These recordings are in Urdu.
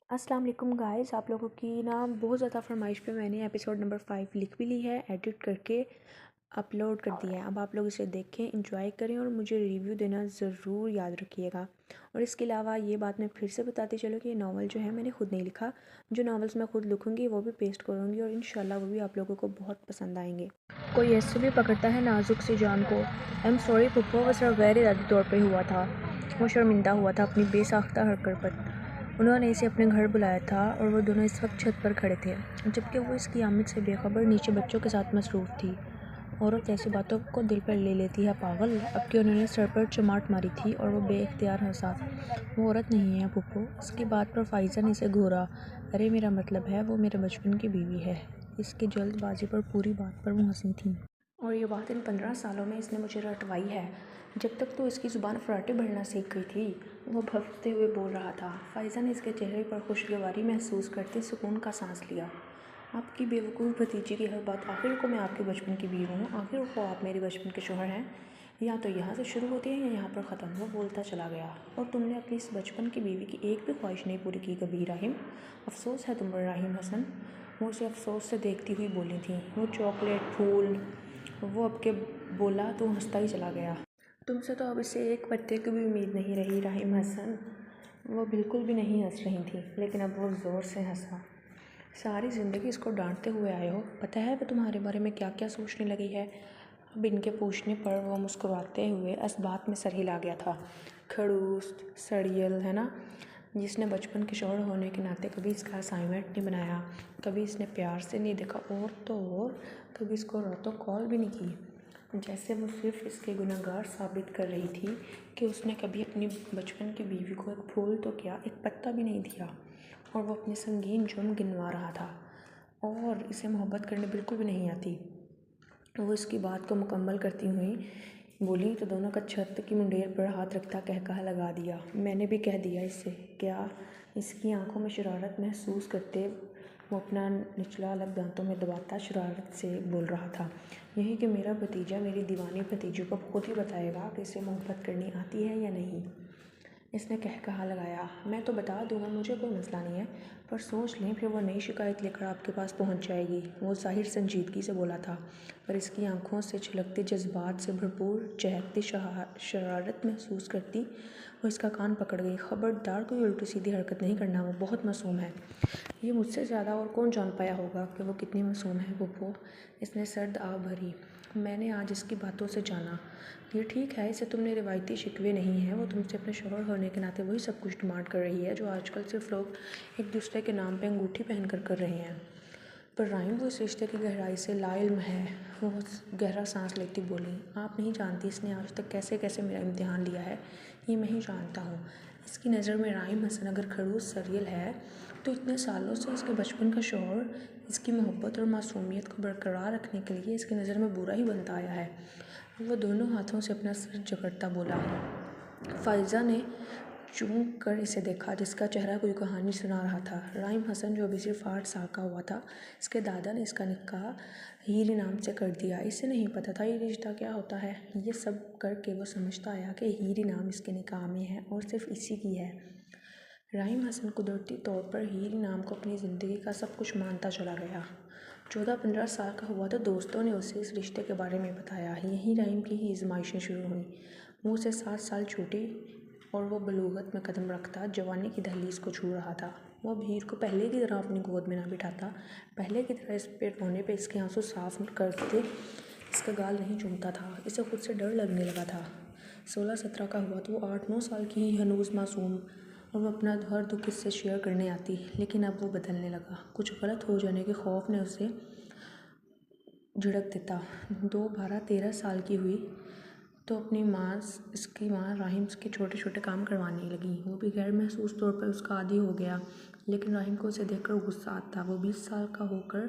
السلام علیکم گائز، آپ لوگوں کی بہت زیادہ فرمائش پہ میں نے ایپیسوڈ نمبر 5 لکھ بھی لی ہے، ایڈٹ کر کے اپلوڈ کر دیا ہے۔ اب آپ لوگ اسے دیکھیں، انجوائے کریں اور مجھے ریویو دینا ضرور یاد رکھیے گا۔ اور اس کے علاوہ یہ بات میں پھر سے بتاتی چلوں کہ یہ ناول جو ہے میں نے خود نہیں لکھا، جو ناولز میں خود لکھوں گی وہ بھی پیسٹ کروں گی اور انشاءاللہ وہ بھی آپ لوگوں کو بہت پسند آئیں گے۔ کوئی ایسے بھی پکڑتا ہے نازک سی جان کو، ایم سوری پھپھو، وہ صرف غیر ارادی طور پہ ہوا تھا۔ وہ شرمندہ ہوا تھا اپنی بے ساختہ حرکت پر۔ انہوں نے اسے اپنے گھر بلایا تھا اور وہ دونوں اس وقت چھت پر کھڑے تھے، جبکہ وہ اس کی آمد سے بے خبر نیچے بچوں کے ساتھ مصروف تھی۔ عورت ایسی باتوں کو دل پر لے لیتی ہے پاگل، اب کہ انہوں نے سر پر چماٹ ماری تھی اور وہ بے اختیار ہنسا۔ وہ عورت نہیں ہے پھپھو، اس کی بات پر فائزہ نے اسے گھورا۔ ارے میرا مطلب ہے وہ میرے بچپن کی بیوی ہے۔ اس کی جلد بازی پر پوری بات پر وہ ہنسی تھیں۔ اور یہ بات ان 15 سالوں میں اس نے مجھے رٹوائی ہے، جب تک تو اس کی زبان فراٹے بھرنا سیکھ گئی تھی۔ وہ بھفتے ہوئے بول رہا تھا۔ فائزہ نے اس کے چہرے پر خوشگواری محسوس کرتے سکون کا سانس لیا۔ آپ کی بیوقوف بھتیجی کی ہر بات، آخر کو میں آپ کے بچپن کی بیوی ہوں، آخر کو آپ میرے بچپن کے شوہر ہیں، یا تو یہاں سے شروع ہوتی ہے یا یہاں پر ختم۔ وہ بولتا چلا گیا۔ اور تم نے اپنی اس بچپن کی بیوی کی ایک بھی خواہش نہیں پوری کی کبھی راحم؟ افسوس ہے تم پر راحم حسن۔ وہ اسے افسوس سے دیکھتی ہوئی بولی تھیں۔ وہ چاکلیٹ، پھول، وہ اب کے بولا تو ہنستا ہی چلا گیا۔ تم سے تو اب اسے ایک پتے کی بھی امید نہیں رہی راحم حسن۔ وہ بالکل بھی نہیں ہنس رہی تھی، لیکن اب وہ زور سے ہنسا۔ ساری زندگی اس کو ڈانٹتے ہوئے آئے ہو، پتہ ہے وہ تمہارے بارے میں کیا کیا سوچنے لگی ہے؟ اب ان کے پوچھنے پر وہ مسکراتے ہوئے اس بات میں سر ہلا گیا تھا۔ کھڑوس، سڑیل ہے نا، جس نے بچپن کے شوہر ہونے کے ناطے کبھی اس کا اسائنمنٹ نہیں بنایا، کبھی اس نے پیار سے نہیں دیکھا اور تو اور کبھی اس کو راتوں کال بھی نہیں کی۔ جیسے وہ صرف اس کے گنہگار ثابت کر رہی تھی کہ اس نے کبھی اپنی بچپن کی بیوی کو ایک پھول تو کیا، ایک پتا بھی نہیں دیا، اور وہ اپنے سنگین جرم گنوا رہا تھا اور اسے محبت کرنے بالکل بھی نہیں آتی۔ وہ اس کی بات کو مکمل کرتی ہوئی بولی تو دونوں کا چھت کی منڈیر پر ہاتھ رکھتا کہا لگا دیا۔ میں نے بھی کہہ دیا اس سے کیا؟ اس کی آنکھوں میں شرارت محسوس کرتے وہ اپنا نچلا لب دانتوں میں دباتا شرارت سے بول رہا تھا۔ یہی کہ میرا بھتیجا میری دیوانی بھتیجی کو خود ہی بتائے گا کہ اسے محبت کرنی آتی ہے یا نہیں۔ اس نے کہا لگایا۔ میں تو بتا دوں گا، مجھے کوئی مسئلہ نہیں ہے، پر سوچ لیں پھر وہ نئی شکایت لے کر آپ کے پاس پہنچ جائے گی۔ وہ ظاہر سنجیدگی سے بولا تھا، پر اس کی آنکھوں سے چھلکتے جذبات سے بھرپور چہکتی شرارت محسوس کرتی وہ اس کا کان پکڑ گئی۔ خبردار کوئی الٹی سیدھی حرکت نہیں کرنا، وہ بہت معصوم ہے۔ یہ مجھ سے زیادہ اور کون جان پایا ہوگا کہ وہ کتنی معصوم ہے پھپھو؟ اس نے سرد آہ بھری۔ میں نے آج اس کی باتوں سے جانا۔ یہ ٹھیک ہے، اسے تم نے روایتی شکوے نہیں ہیں، وہ تم سے اپنے شوہر ہونے کے ناطے وہی سب کچھ ڈیمانڈ کر رہی ہے جو آج کل صرف لوگ ایک دوسرے کے نام پہ انگوٹھی پہن کر رہے ہیں۔ پر راحم وہ اس رشتے کی گہرائی سے لا علم ہے۔ وہ گہرا سانس لیتی بولی۔ آپ نہیں جانتی اس نے آج تک کیسے کیسے میرا امتحان لیا ہے، یہ میں ہی جانتا ہوں۔ اس کی نظر میں راحم حسن اگر کھڑوس سریل ہے تو اتنے سالوں سے اس کے بچپن کا شوہر اس کی محبت اور معصومیت کو برقرار رکھنے کے لیے اس کی نظر میں برا ہی بنتا آیا ہے۔ وہ دونوں ہاتھوں سے اپنا سر جکڑتا بولا۔ فائزہ نے چونک کر اسے دیکھا، جس کا چہرہ کوئی کہانی سنا رہا تھا۔ راحم حسن جو ابھی صرف 8 سال کا ہوا تھا، اس کے دادا نے اس کا نکاح ہیر انعام سے کر دیا۔ اسے نہیں پتہ تھا یہ رشتہ کیا ہوتا ہے۔ یہ سب کر کے وہ سمجھتا آیا کہ ہیر انعام اس کے نکاح میں ہے اور صرف اسی کی ہے۔ راحم حسن قدرتی طور پر ہیر انعام کو اپنی زندگی کا سب کچھ مانتا چلا گیا۔ 14-15 سال کا ہوا تو دوستوں نے اسے اس رشتے کے بارے میں بتایا۔ یہیں راحم کی ہی آزمائشیں شروع ہوئیں۔ وہ اسے 7 سال چھوٹی اور وہ بلوغت میں قدم رکھتا جوانی کی دہلیز کو چھو رہا تھا۔ وہ اب ہیر کو پہلے کی طرح اپنی گود میں نہ بٹھاتا، پہلے کی طرح اس پہ رونے پہ اس کے آنسو صاف کرتے اس کا گال نہیں چومتا تھا۔ اسے خود سے ڈر لگنے لگا تھا۔ 16-17 کا ہوا تو وہ 8-9 سال کی ہی ہنوز معصوم، اور وہ اپنا ہر دکھ اس سے شیئر کرنے آتی، لیکن اب وہ بدلنے لگا۔ کچھ غلط ہو جانے کے خوف نے اسے جھڑک دیتا۔ 12-13 سال کی ہوئی تو اپنی ماں، اس کی ماں راحم کے چھوٹے چھوٹے کام کروانے لگی۔ وہ بھی غیر محسوس طور پر اس کا عادی ہو گیا، لیکن راحم کو اسے دیکھ کر غصہ آتا۔ وہ 20 سال کا ہو کر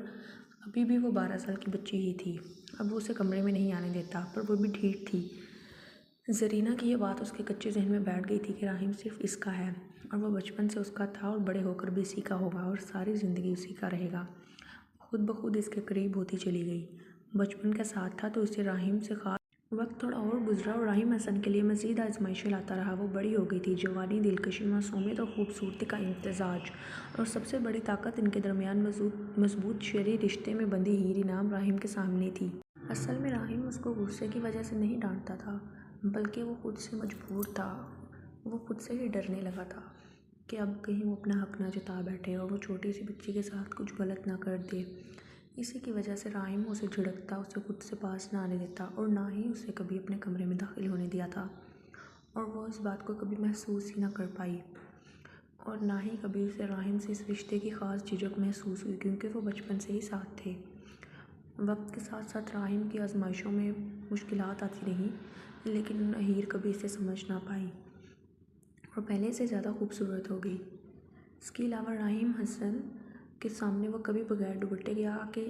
ابھی بھی وہ 12 سال کی بچی ہی تھی۔ اب وہ اسے کمرے میں نہیں آنے دیتا، پر وہ بھی ڈھیٹ تھی۔ زرینہ کی یہ بات اس کے کچے ذہن میں بیٹھ گئی تھی کہ راحم صرف اس کا ہے، اور وہ بچپن سے اس کا تھا اور بڑے ہو کر بھی اسی کا ہوگا اور ساری زندگی اسی کا رہے گا۔ خود بخود اس کے قریب ہوتی چلی گئی۔ بچپن کا ساتھ تھا تو اسے راحم سے خاص وقت تھوڑا اور گزرا اور راحم حسن کے لیے مزید آزمائشیں لاتا رہا۔ وہ بڑی ہو گئی تھی، جوانی، دلکشی، معصومیت اور خوبصورتی کا امتزاج، اور سب سے بڑی طاقت ان کے درمیان مضبوط شرعی رشتے میں بندھی ہیری نام راحم کے سامنے تھی۔ اصل میں راحم اس کو غصے کی وجہ سے نہیں ڈانٹتا تھا، بلکہ وہ خود سے مجبور تھا۔ وہ خود سے ہی ڈرنے لگا تھا کہ اب کہیں وہ اپنا حق نہ جتا بیٹھے اور وہ چھوٹی سی بچی کے ساتھ کچھ غلط نہ کر دے۔ اسی کی وجہ سے راحم اسے جھڑکتا، اسے خود سے پاس نہ آنے دیتا اور نہ ہی اسے کبھی اپنے کمرے میں داخل ہونے دیا تھا، اور وہ اس بات کو کبھی محسوس ہی نہ کر پائی، اور نہ ہی کبھی اسے راحم سے اس رشتے کی خاص جھجک محسوس ہوئی، کیونکہ وہ بچپن سے ہی ساتھ تھے۔ وقت کے ساتھ ساتھ راحم کی آزمائشوں میں مشکلات آتی رہیں، لیکن ہیر کبھی اسے سمجھ نہ پائی اور پہلے سے زیادہ خوبصورت ہو گئی۔ اس کے علاوہ راحم حسن کے سامنے وہ کبھی بغیر دوپٹے کے آ کے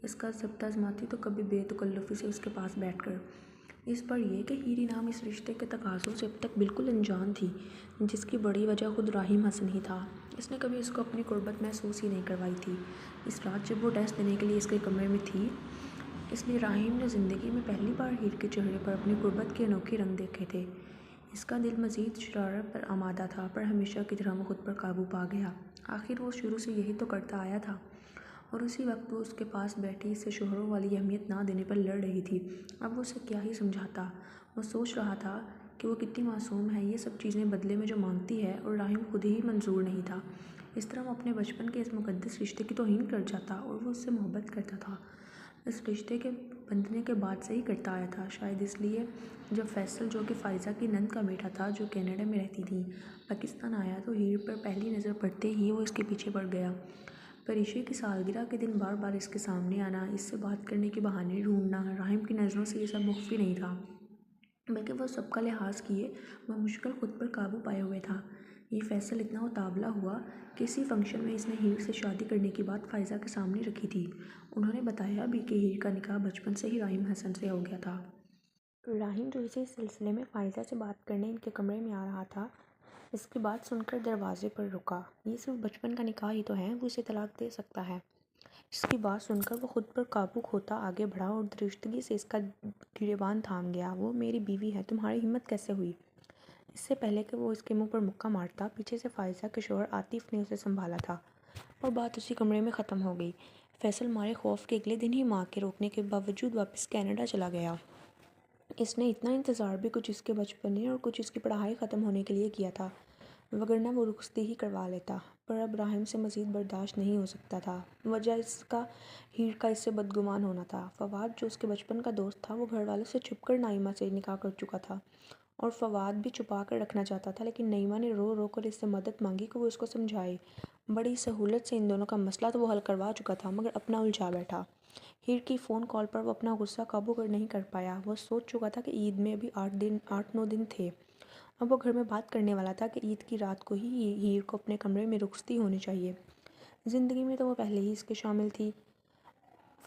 اس کا ضبط آزماتی تو کبھی بے تکلفی سے اس کے پاس بیٹھ کر۔ اس پر یہ کہ ہیری نام اس رشتے کے تقاضوں سے اب تک بالکل انجان تھی، جس کی بڑی وجہ خود راحم حسن ہی تھا۔ اس نے کبھی اس کو اپنی قربت محسوس ہی نہیں کروائی تھی۔ اس رات جب وہ ٹیسٹ دینے کے لیے اس کے کمرے میں تھی، اس لیے راحم نے زندگی میں پہلی بار ہیر کے چہرے پر اپنی قربت کے انوکھے رنگ دیکھے تھے۔ اس کا دل مزید شرارت پر آمادہ تھا، پر ہمیشہ کی طرح وہ خود پر قابو پا گیا۔ آخر وہ شروع سے یہی تو کرتا آیا تھا، اور اسی وقت وہ اس کے پاس بیٹھی اسے شوہروں والی اہمیت نہ دینے پر لڑ رہی تھی۔ اب وہ اسے کیا ہی سمجھاتا۔ وہ سوچ رہا تھا کہ وہ کتنی معصوم ہے، یہ سب چیزیں بدلے میں جو مانگتی ہے، اور راحم خود ہی منظور نہیں تھا۔ اس طرح وہ اپنے بچپن کے اس مقدس رشتے کی توہین کر جاتا، اور وہ اس سے محبت کرتا تھا، اس رشتے کے بندھنے کے بعد سے ہی کرتا آیا تھا۔ شاید اس لیے جب فیصل، جو کہ فائزہ کی نند کا بیٹا تھا، جو کینیڈا میں رہتی تھی، پاکستان آیا تو ہیر پر پہلی نظر پڑتے ہی وہ اس کے پیچھے پڑ گیا۔ پریشے کی سالگرہ کے دن بار بار اس کے سامنے آنا، اس سے بات کرنے کے بہانے ڈھونڈنا، راحم کی نظروں سے یہ سب مخفی نہیں تھا، بلکہ وہ سب کا لحاظ کیے بمشکل خود پر قابو پائے ہوئے تھا۔ یہ فیصل اتنا اتابلا ہوا کہ اسی فنکشن میں اس نے ہیر سے شادی کرنے کی بات فائزہ کے سامنے رکھی تھی۔ انہوں نے بتایا بھی کہ ہیر کا نکاح بچپن سے ہی راحم حسن سے ہو گیا تھا۔ راحم جو اسی سلسلے میں فائزہ سے بات کرنے ان کے کمرے میں آ رہا تھا، اس کی بات سن کر دروازے پر رکا۔ یہ صرف بچپن کا نکاح ہی تو ہے، وہ اسے طلاق دے سکتا ہے۔ اس کی بات سن کر وہ خود پر قابو کھوتا آگے بڑھا اور درستگی سے اس کا گریبان تھام گیا۔ وہ میری بیوی ہے، تمہاری ہمت کیسے ہوئی؟ اس سے پہلے کہ وہ اس کے منہ پر مکہ مارتا، پیچھے سے فائزہ کے شوہر عاطف نے اسے سنبھالا تھا، اور بات اسی کمرے میں ختم ہو گئی۔ فیصل مارے خوف کے اگلے دن ہی ماں کے روکنے کے باوجود واپس کینیڈا چلا گیا۔ اس نے اتنا انتظار بھی کچھ اس کے بچپنے اور کچھ اس کی پڑھائی ختم ہونے کے لیے کیا تھا، وگرنہ وہ رخصتی ہی کروا لیتا، پر اب راحم سے مزید برداشت نہیں ہو سکتا تھا۔ وجہ اس کا ہیر کا اس سے بدگمان ہونا تھا۔ فواد، جو اس کے بچپن کا دوست تھا، وہ گھر والوں سے چھپ کر نائمہ سے نکاح کر چکا تھا، اور فواد بھی چھپا کر رکھنا چاہتا تھا، لیکن نعیمہ نے رو رو کر اس سے مدد مانگی کہ وہ اس کو سمجھائے۔ بڑی سہولت سے ان دونوں کا مسئلہ تو وہ حل کروا چکا تھا، مگر اپنا الجھا بیٹھا۔ ہیر کی فون کال پر وہ اپنا غصہ قابو نہیں کر پایا۔ وہ سوچ چکا تھا کہ عید میں ابھی 8-9 دن تھے۔ اب وہ گھر میں بات کرنے والا تھا کہ عید کی رات کو ہی ہیر کو اپنے کمرے میں رخصتی ہونی چاہیے۔ زندگی میں تو وہ پہلے ہی اس کے شامل تھی۔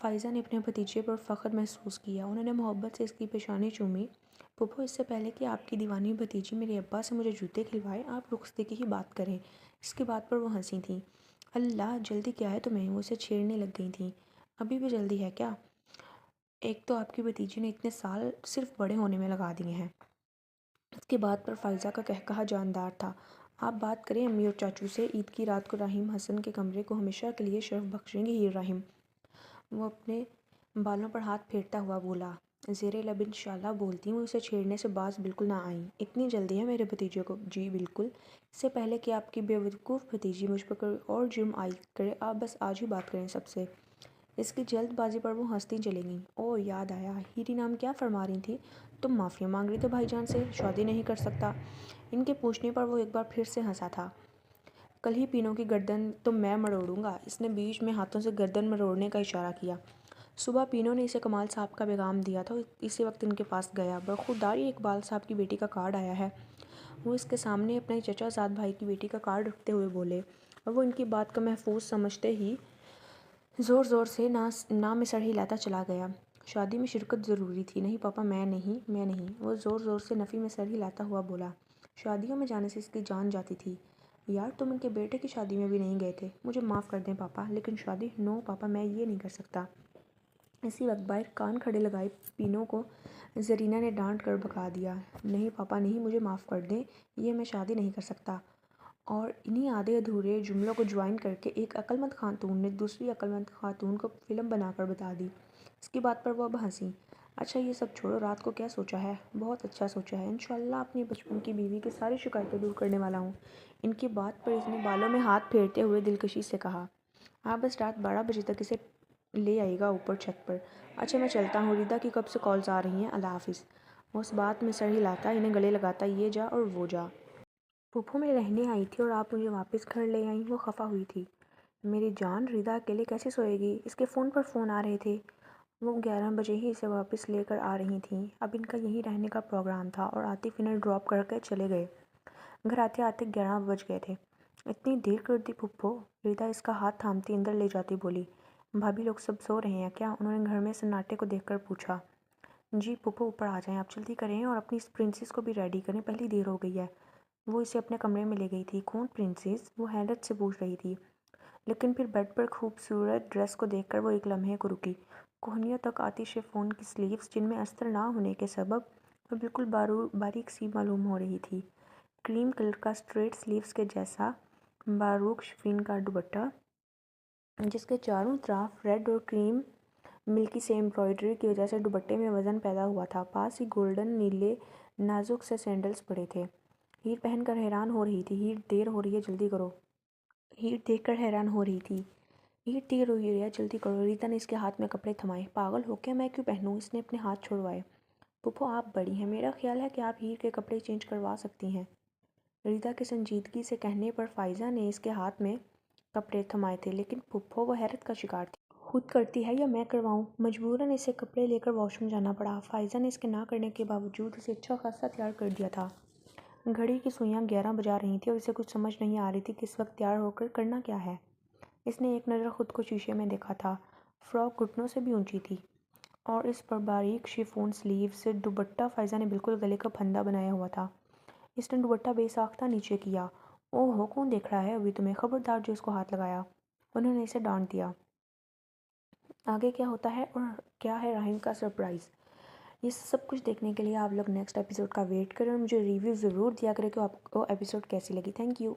فائزہ نے اپنے بھتیجے پر فخر محسوس کیا۔ انہوں نے محبت سے اس کی پیشانی چومی۔ پھوپھو، اس سے پہلے کہ آپ کی دیوانی بھتیجی میرے ابا سے مجھے جوتے کھلوائے، آپ رخصتی کی ہی بات کریں۔ اس کی بات پر وہ ہنسی تھیں۔ اللہ، جلدی کیا ہے تمہیں؟ وہ اسے چھیڑنے لگ گئی تھیں۔ ابھی بھی جلدی ہے کیا؟ ایک تو آپ کی بھتیجی نے اتنے سال صرف بڑے ہونے میں لگا دیے ہیں۔ اس کی بات پر فائزہ کا قہقہہ جاندار تھا۔ آپ بات کریں امی اور چاچو سے، عید کی رات کو راحم حسن کے کمرے کو ہمیشہ کے لیے شرف بخشیں گے ہیر راحم۔ وہ اپنے بالوں پر ہاتھ پھیرتا ہوا بولا۔ زیر لب انشاءاللہ بولتی، وہ اسے چھیڑنے سے باز بالکل نہ آئیں۔ اتنی جلدی ہے میرے بھتیجے کو؟ جی بالکل، اس سے پہلے کہ آپ کی بیوقوف بھتیجی مجھ پر کوئی اور جرم عائد کرے، آپ بس آج ہی بات کریں سب سے۔ اس کی جلد بازی پر وہ ہنستی چلی گئیں۔ اوہ، یاد آیا، ہیری نام کیا فرما رہی تھی؟ تم معافی مانگ رہے تھے بھائی جان سے، شادی نہیں کر سکتا؟ ان کے پوچھنے پر وہ ایک بار پھر سے ہنسا تھا۔ کل ہی پینوں کی گردن تو میں مروڑوں گا۔ اس نے بیچ میں ہاتھوں سے گردن مروڑنے کا اشارہ کیا۔ صبح پینوں نے اسے کمال صاحب کا پیغام دیا تھا، اسی وقت ان کے پاس گیا۔ برخوردار، یہ اقبال صاحب کی بیٹی کا کارڈ آیا ہے۔ وہ اس کے سامنے اپنے چچا زاد بھائی کی بیٹی کا کارڈ رکھتے ہوئے بولے، اور وہ ان کی بات کو محفوظ سمجھتے ہی زور زور سے نہ میں سر ہلاتا چلا گیا۔ شادی میں شرکت ضروری تھی۔ نہیں پاپا، میں نہیں۔ وہ زور زور سے نفی میں سر ہلاتا ہوا بولا۔ شادیوں میں جانے سے اس کی جان جاتی تھی۔ یار، تم ان کے بیٹے کی شادی میں بھی نہیں گئے تھے۔ مجھے معاف کر دیں پاپا، لیکن شادی نو پاپا، میں یہ نہیں کر سکتا۔ اسی وقت باہر کان کھڑے لگائے پینو کو زرینہ نے ڈانٹ کر بھگا دیا۔ نہیں پاپا نہیں، مجھے معاف کر دیں، یہ میں شادی نہیں کر سکتا۔ اور انہی آدھے ادھورے جملوں کو جوائن کر کے ایک عقلمند خاتون نے دوسری عقلمند خاتون کو فلم بنا کر بتا دی۔ اس کی بات پر وہ اب ہنسی۔ اچھا یہ سب چھوڑو، رات کو کیا سوچا ہے؟ بہت اچھا سوچا ہے، انشاءاللہ اپنی بچپن کی بیوی کی ساری شکایتیں دور کرنے والا ہوں۔ ان کی بات پر اس نے بالوں میں ہاتھ پھیرتے ہوئے دلکشی سے کہا۔ آپ بس رات 12 بجے تک اسے لے آئیے گا اوپر چھت پر۔ اچھا میں چلتا ہوں، ریتا کی کب سے کالز آ رہی ہیں، اللہ حافظ۔ وہ اس بات میں سر ہلاتا، انہیں گلے لگاتا، یہ جا اور وہ جا۔ پھوپھو میں رہنے آئی تھی اور آپ مجھے واپس گھر لے آئیں۔ وہ خفا ہوئی تھی۔ میری جان، ریتا اکیلے کیسے سوئے گی؟ اس کے فون پر فون آ رہے تھے۔ وہ 11 بجے ہی اسے واپس لے کر آ رہی تھیں۔ اب ان کا یہیں رہنے کا پروگرام تھا اور عاطف انہیں ڈراپ کر کے چلے گئے۔ گھر آتے آتے 11 بج گئے تھے۔ اتنی دیر کر دی پھوپھو؟ ریتا اس کا ہاتھ تھامتی اندر لے جاتی بولی۔ بھابھی لوگ سب سو رہے ہیں کیا؟ انہوں نے گھر میں سناٹے کو دیکھ کر پوچھا۔ جی پھوپھو اوپر آ جائیں، آپ جلدی کریں اور اپنی اس پرنسس کو بھی ریڈی کریں، پہلی دیر ہو گئی ہے۔ وہ اسے اپنے کمرے میں لے گئی تھی۔ کون پرنسس؟ وہ حیرت سے پوچھ رہی تھی، لیکن پھر بیڈ پر خوبصورت ڈریس کو دیکھ کر وہ ایک لمحے کو رکی۔ کوہنیوں تک آتی شیفون کی سلیوز، جن میں استر نہ ہونے کے سبب وہ بالکل باریک سی معلوم ہو رہی تھی۔ کریم کلر کا اسٹریٹ سلیوز کے جیسا باروک شفین کا دوپٹہ، جس کے چاروں طرف ریڈ اور کریم ملکی سے امبرائڈری کی وجہ سے دوپٹے میں وزن پیدا ہوا تھا۔ پاس ہی گولڈن نیلے نازک سے سینڈلز پڑے تھے۔ ہیر پہن کر حیران ہو رہی تھی۔ ہیر دیر ہو رہی ہے، جلدی کرو۔ ہیر دیکھ کر حیران ہو رہی تھی۔ ہیر دیر ہو رہی ہے، جلدی کرو۔ ریتا نے اس کے ہاتھ میں کپڑے تھمائے۔ پاگل ہو کیا، میں کیوں پہنوں؟ اس نے اپنے ہاتھ چھڑوائے۔ پھوپھو آپ بڑی ہیں، میرا خیال ہے کہ آپ ہیر کے کپڑے چینج کروا سکتی ہیں۔ ریتا کے سنجیدگی سے کہنے پر فائزہ نے اس کے ہاتھ میں کپڑے تھمائے تھے، لیکن پھوپھو وہ حیرت کا شکار تھی۔ خود کرتی ہے یا میں کرواؤں؟ مجبوراً اسے کپڑے لے کر واش روم جانا پڑا۔ فائزہ نے اس کے نہ کرنے کے باوجود اسے اچھا خاصا تیار کر دیا تھا۔ گھڑی کی سوئیاں 11 بجا رہی تھیں اور اسے کچھ سمجھ نہیں آ رہی تھی کہ اس وقت تیار ہو کر کرنا کیا ہے۔ اس نے ایک نظر خود کو شیشے میں دیکھا تھا۔ فراک گھٹنوں سے بھی اونچی تھی اور اس پر باریک شیفون سلیو سے دوپٹہ فائزہ نے بالکل گلے کا پھندا بنایا ہوا تھا۔ اس نے دوپٹہ بے ساختہ نیچے کیا۔ اوہ ہو، کون دیکھ رہا ہے ابھی تمہیں؟ خبردار جو اس کو ہاتھ لگایا۔ انہوں نے اسے ڈانٹ دیا۔ آگے کیا ہوتا ہے اور کیا ہے راہم کا سرپرائز؟ یہ سب کچھ دیکھنے کے لیے آپ لوگ نیکسٹ ایپیسوڈ کا ویٹ کریں اور مجھے ریویو ضرور دیا کریں کہ آپ کو ایپیسوڈ کیسی لگی۔ Thank you.